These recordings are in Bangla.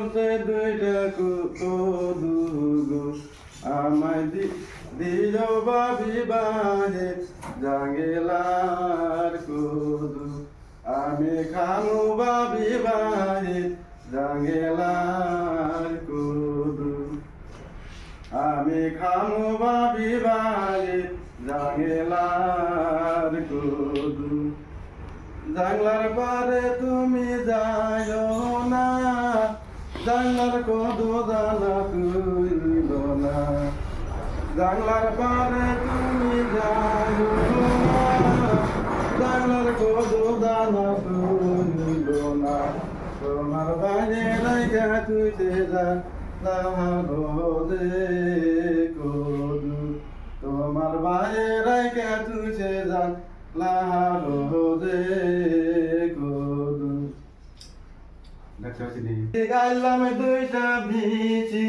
ধরছে দুইটা কদু গো আমায় দিও বিবাহে জাঙ্গেলার কদু আমি খামু বিবাহে জাঙ্গেলার কদু আমি খামু বিবাহে জাঙ্গেলার কদু জাংলার পারে তুমি যাইও না জাংলার কদু দানা তুইল না জাংলার পারে তুমি যাইও না জাংলার কদু দানা তুইল না তোমার বাইরে রাইগা তুইতে যা দে কদু তোমার বাইরে রাইগা তুইতে যা লাহারো দে কদু গাইলাম দুইটা বিচি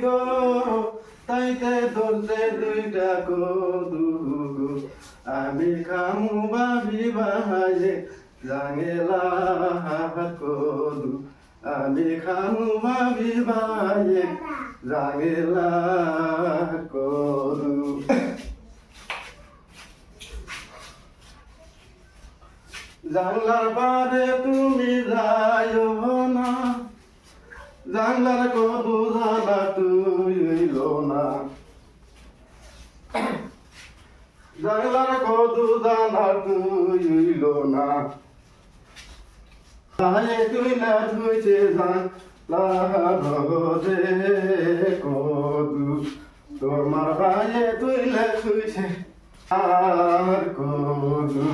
গো তাইতে ধরছে দুইটা কদু গো আমি খামু বিবাহে জাঙ্গেলা কদু আমি খামু বিবাহে জাঙ্গেলা কদু জানলার পারে তুমি যাইও না জানলার কদু জানা তুইল না জানলার কদু জানা তুইল না ভাইয়ে তুই না তুইছে জানলার কদু তোমার ভাইয়ে তুই না তুইছে আর কদু